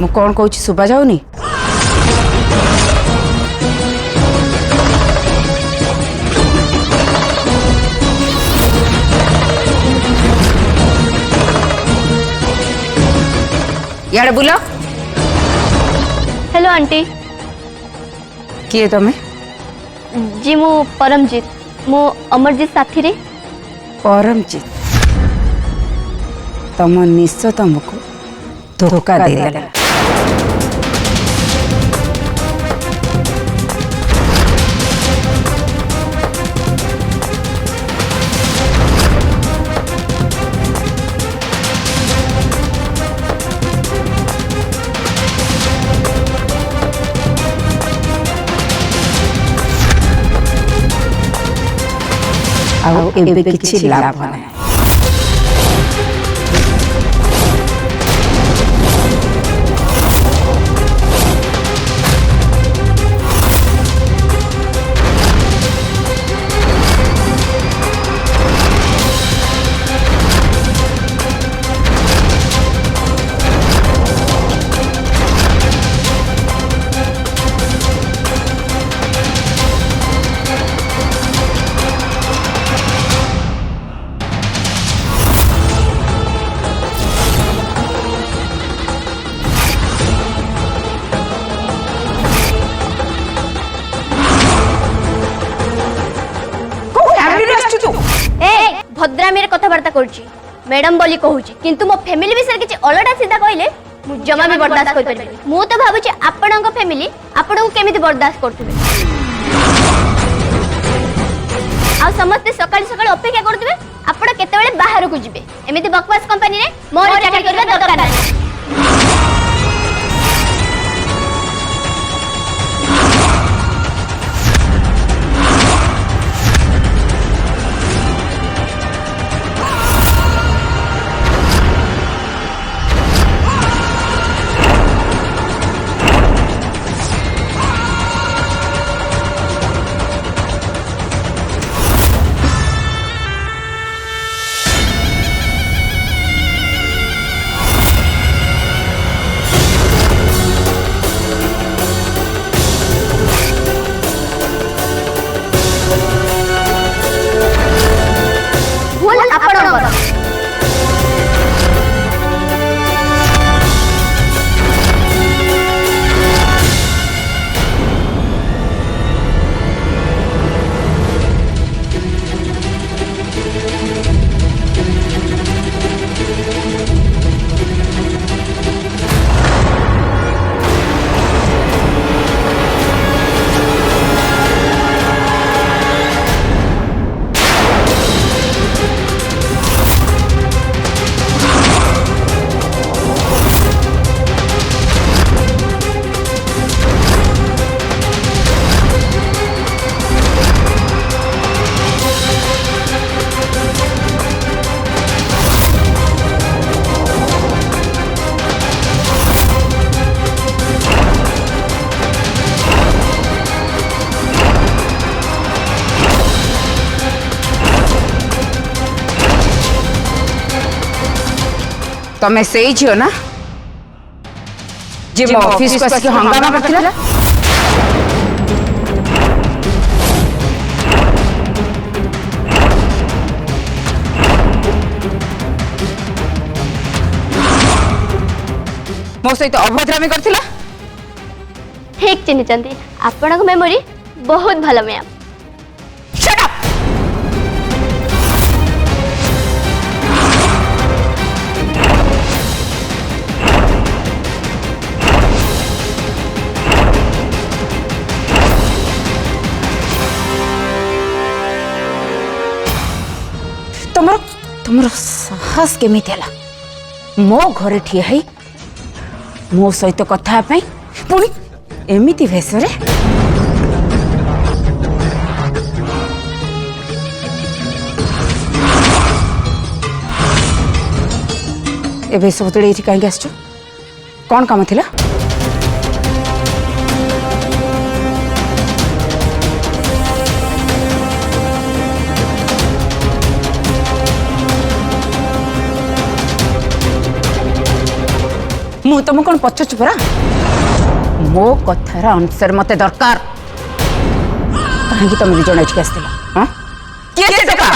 मु कौन कहूँ शुभा जाऊनी यार बुला हेलो आंटी किए तमें जी मु परमजीत मु अमरजीत साथी रे परमजीत तम निश तुमको धोखा देला एबे किछि लाभ नहीं भद्रामी कथबार्ता करुची मैडम बोली कहूची किंतु मो फैमिली विषय किछि अलडा सीधा कहले मु जमा भी बर्दाश्त कर परबे मु तो भाबुची आपणक फैमिली आपणक केमिति बर्दाश्त करथुबे आ समस्त सकाळ सकाळ अपेक्षा करथुबे आपण केतेबेले बाहर को जिवे एमिति बकवास कंपनी रे मोर चाकरी करबा दरकार नाही तमें से झील ना जे मो ऑफिस को आसिक हंगामा करथिला मो सहित अभद्रामी करथिला ठीक चिन्ह चंदी आपणक मेमोरी बहुत भलो मैम शट अप तुमर साहस केमिति हला मो घरे ठिया है मो सहित कथा पाई पुणी एमिति भेषरे ए भेष बदले ये कहीं आस कौन काम थिला मु तुम कौन पचारुची परा मो कथार आंसर मते दरकार कहीं तुम दी जण एठी आस्तिला हां के से टका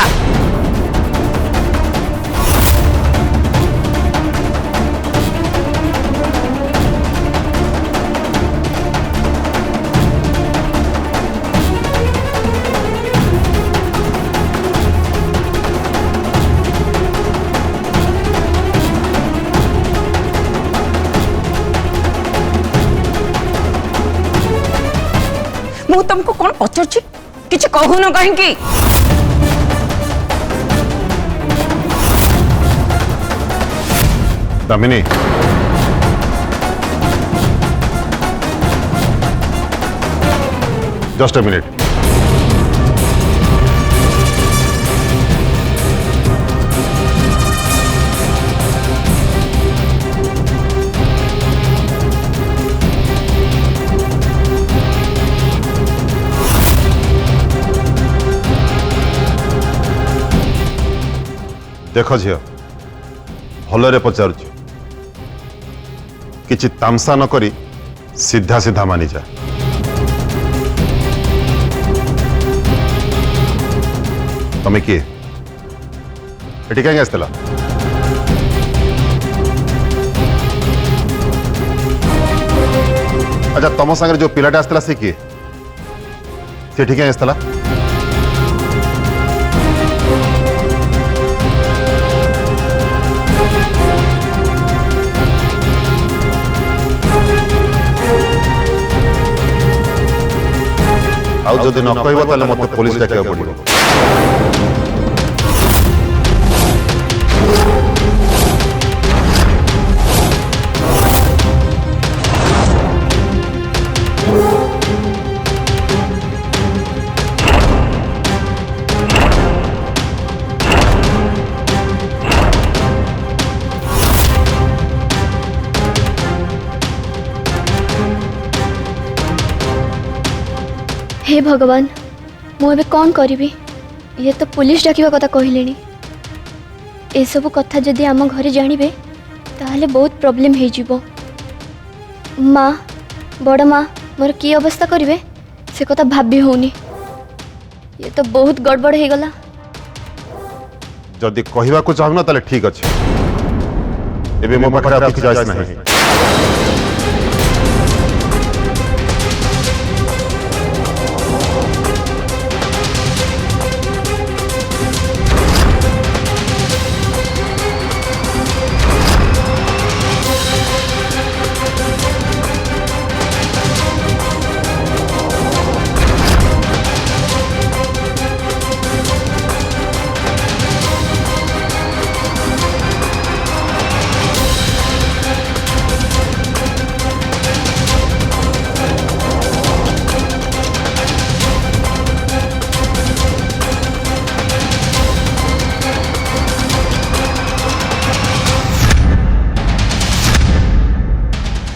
मु तुमको कौन पचारुची किछि कहून कहीं दामिनी जस्ट अ मिनट देख झील भलरे पचारुची किछि तामसा न करी सीधा सीधा मानी जा तमे किए एटी कहीं आसला अच्छा तुम सागर जो पिलाटा आसला सी किए सी ठीक आसला आउ जदि न कहबा ताले मते पुलिस डाकिया पड़िबो हे भगवान मुझे कौन करी ये तो पुलिस डाकिवा कथा कहले ए सब कथा जदि आम घरे जानवे ताहले बहुत प्रॉब्लम हो जीवो माँ बड़ माँ मोर की अवस्था करिवे से कथा भाभी होनी ये तो बहुत गड़बड़ हो गला जदि कहबा को चाहना ताले ठीक अछि एबे मो पाखरा किछ जायस नाही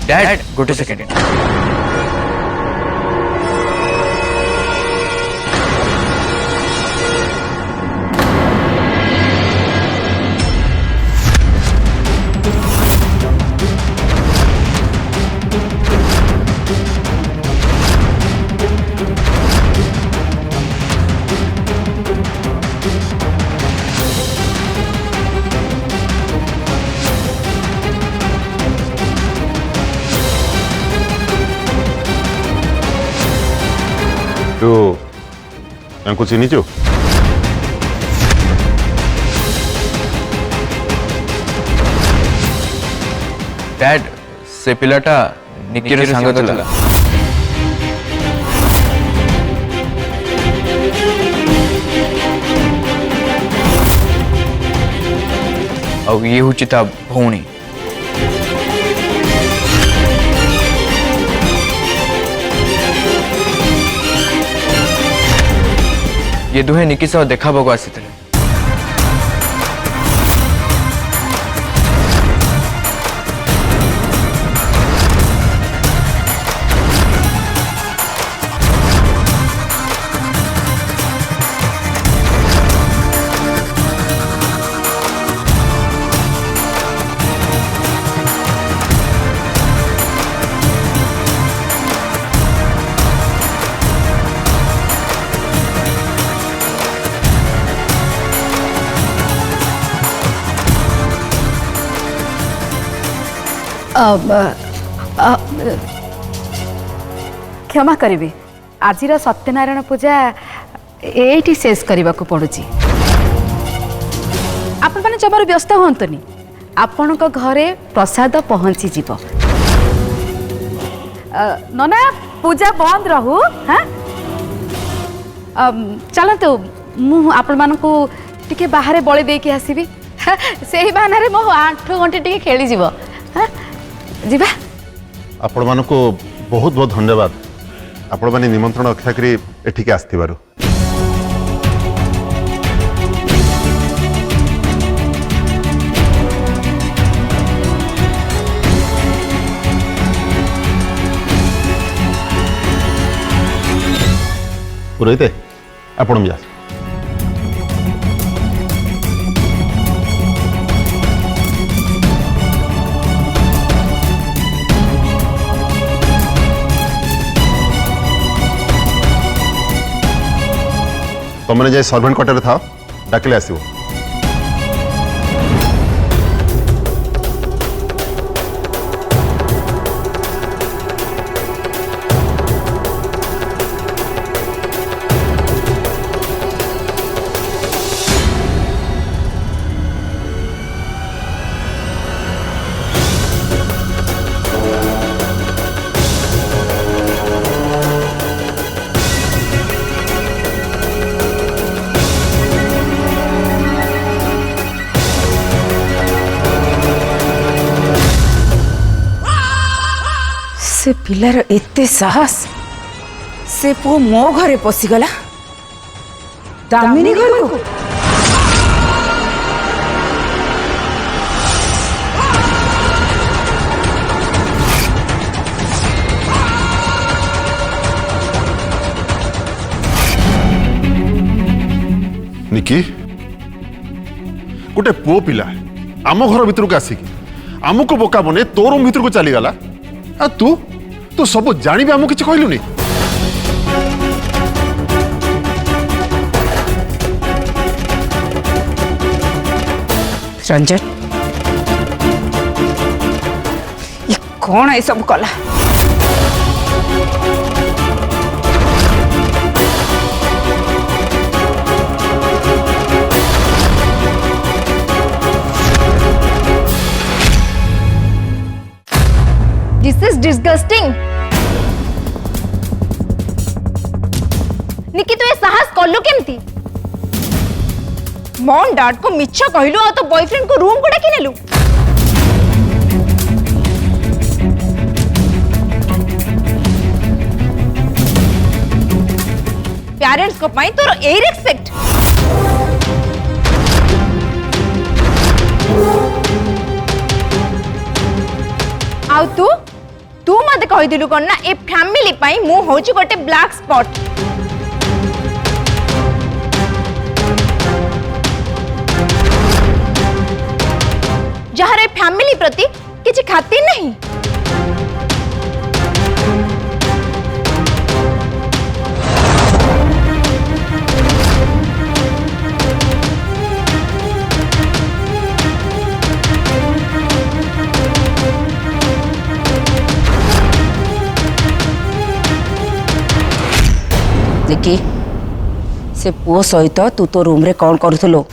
डैड गोटे सेकेंड तू यांको चिन्हिचु डैड से पिलाटा निकिर सांग थला और ये हूँ ता भौणी ये दुहे निकी सह देखा बगु आसी थे क्षमा करेंगे आज सत्यनारायण पूजा ये शेष करने को पड़ुची आपण मैंने जमार व्यस्त हूँ आपण घरे प्रसाद पहुँची जीव नना पूजा बंद रहू हाँ चलतु मु आपण मानकु टिके बाहर बलि देकी आसीबी से ही बहाना रे मो 8 घंटे टिके खेली जीव हाँ जीवा आपण मानकु बहुत बहुत धन्यवाद आपण माने निमंत्रण रक्षा करी एठिके आस्थिबारु पुरोहिते आपण भी आस तुमने जाए सर्वेंट क्वार्टर था डाकिले आसो से पिलार एते साहस से पु मो घरे पशिगला दामिनी घर को निकी गोटे पुओ पिला आम घर भीतर को आसिकी आमको बोका बने तो रूम भीतर को चली गला आ तू तू सब जानी भी आमको किसी कहलुनी रंजन ये कौन है सब कला This is disgusting. निकी तू ये साहस कलु केमती मॉम डैड को मिछ कहलु आ तो बॉयफ्रेंड को रूम को डाकी नेलु पेरेंट्स को पाई तोर ए रिस्पेक्ट आउ तू मत कहीदिलु कौन ना ए फैमिली पाई मु होची गोटे ब्लैक स्पॉट जहार फैमिली प्रति किसी खातिर नहीं देखी से पुओ सहित तू तो रूम रे कौन करूथलो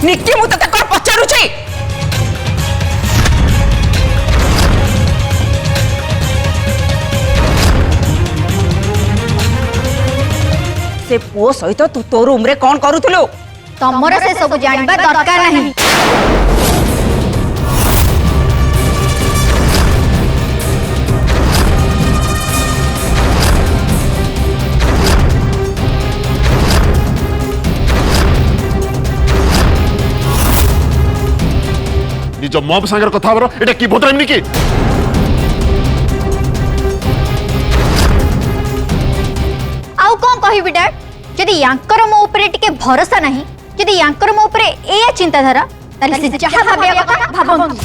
निक्की मु तते कोन पचारू छी से पुओ सहित तू तो रूम रे कौन करूथलो तमरा से सब जानबा दरकार नहीं निज मॉब संगर कथा बर एटा की भोतराम निकी आउ कौन कहबी डैड जदि यांकर मो ऊपर टिके भरोसा नहीं जदि यांकर मो ऊपर ए चिंताधारा ताले से जहां भाबिया कथा भाबंतु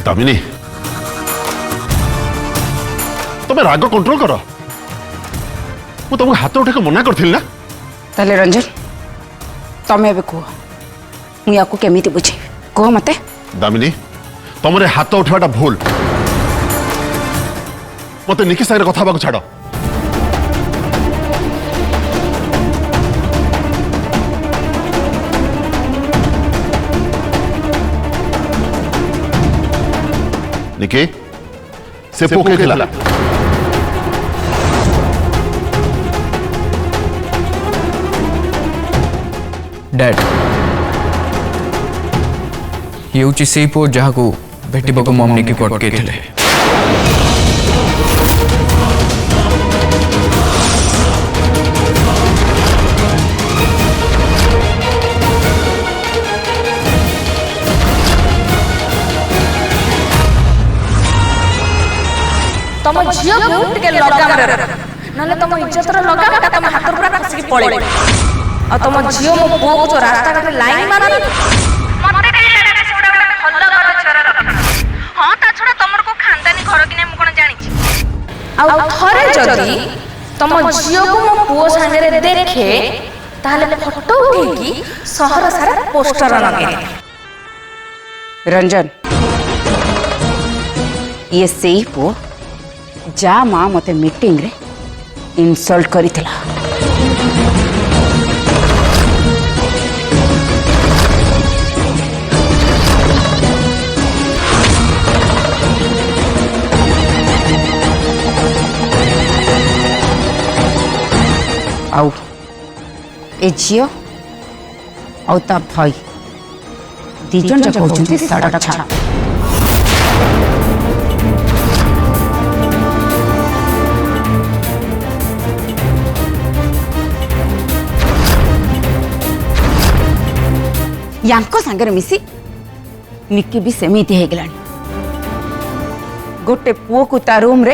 दामिनी तुम्हें राग कंट्रोल कर मु तुमको हाथ उठा मना करथिल ना ताले रंजन तमें एबे कह मुझे केमी बुझे कह मत दामिनी तुमरे हाथ उठाटा भूल मत निकी सागर कथा छाड़ निकी से पोके खेला डैड ये हूँ से पुओ जहाँ को भेट मम निकी को अटकई थे तम झियो को टिके लगाम रे नले तम इज्जत रे लगाम ता तम हाथ पूरा खसकी पळे आ तम झियो मो पुओ को जो रास्ता घाटे लाइन मारनी मते कहि लागे सेडा भल्ल घर छरा रखा हां ता छडा तमर को खानदानी घर कि नै मु कोन जानि छी आ थरे जदी तम झियो को मो पुओ संगे रे देखे ताले फोटो उठेकी शहर सारा पोस्टर लगे रंजन ये सही पुओ जा माँ मते मीटिंग रे इनसल्ट करितला आउ ए झियो आउ ता भाई दीजन जक होचंती सड़क छा यांको सांगरे मिसी निक्की भी सेमिति हे गलानी गोटे पुओ को ता रूम रे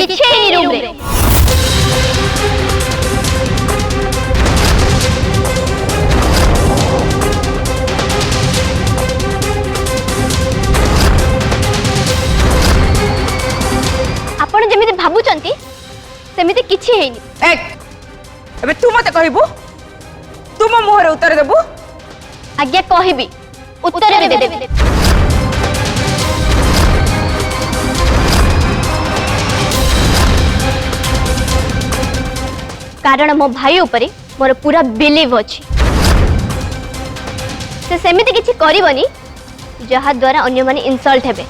आपण जेमिति भाबुचंती सेमिति किछि हेनी ए एबे तू मते कहबो तू मो मुहर उत्तर देबो आज्ञा कहबी उत्तर दे कारण मो भाई ऊपर मोर पूरा बिलीव अछि से सेमिति किछि करबनी जहा द्वारा अन्य माने इंसल्ट हेबे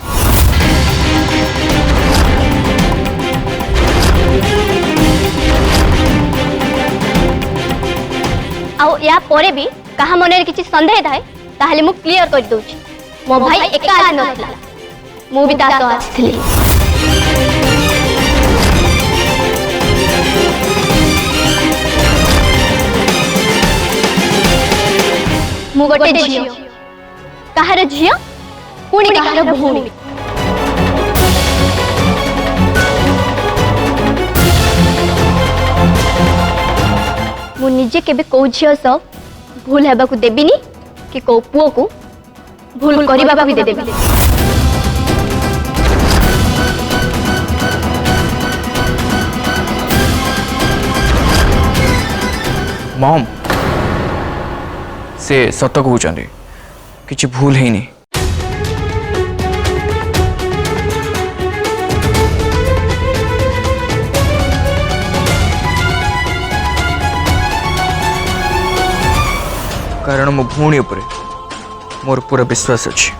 आउ या परे भी कहा मन किसी संदेह थाए ताहले मु क्लियर कर दूची मो भाई एका नथला मु भी ता तो आछली मु गोटे झियो कहार झियो पुणी कहार भूणी मु निजे केबे को झियो सब भूल हेबा को देबिनी कि को पुओ को भूल करिबा भी दे देबी मम से सत कहते किसी भूल है नहीं कारण मो भूणी उपरे मोर पूरा विश्वास अच्छी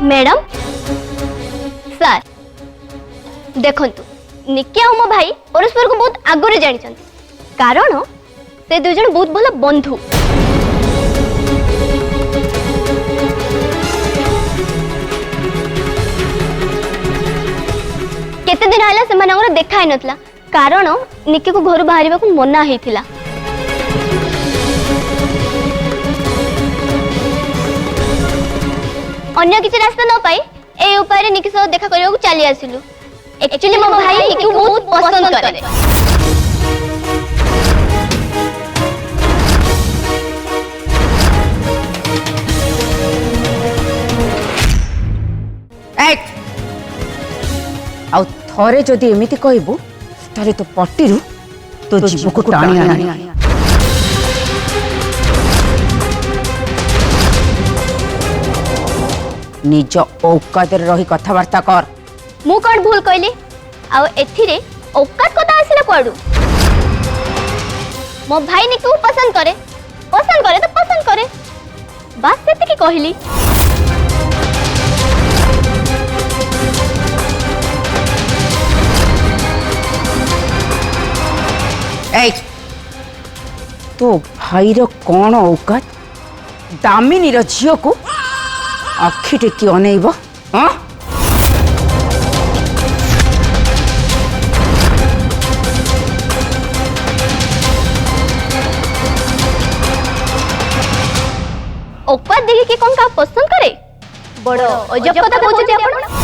मैडम सर देखंतु निकी आ मो भाई परस्पर को बहुत आगरे जानी कारण से दु जन बहुत भल बंधु केते दिन हला से मनंगर देखा ही नथला कारण निकी को घर बाहर को मना हेतिला अन्य किसी रास्ता न पाई ए उपाय निकी सह देखा करियो को चली आसिलु एक्चुअली मो भाई निकी बहुत पसंद करे आउ थरे जदि एमिति कहबू ताले तो पट्टीरू तो जीव को टाणी आनी निज औकात रही कथबार्ता कर। मु कौन भूल कहली आउ एथिरे औकात कथा आसिला कोडू मो भाई ने क्यों पसंद करे तो पसंद करे बस सेति की कहली। ए तो भाईर कौन औकात दामिनीर झील को आखि टेकी अनेब हाँ औकात देखी के कौन का पसंद करे बड़ अजब कथा कहते आपण।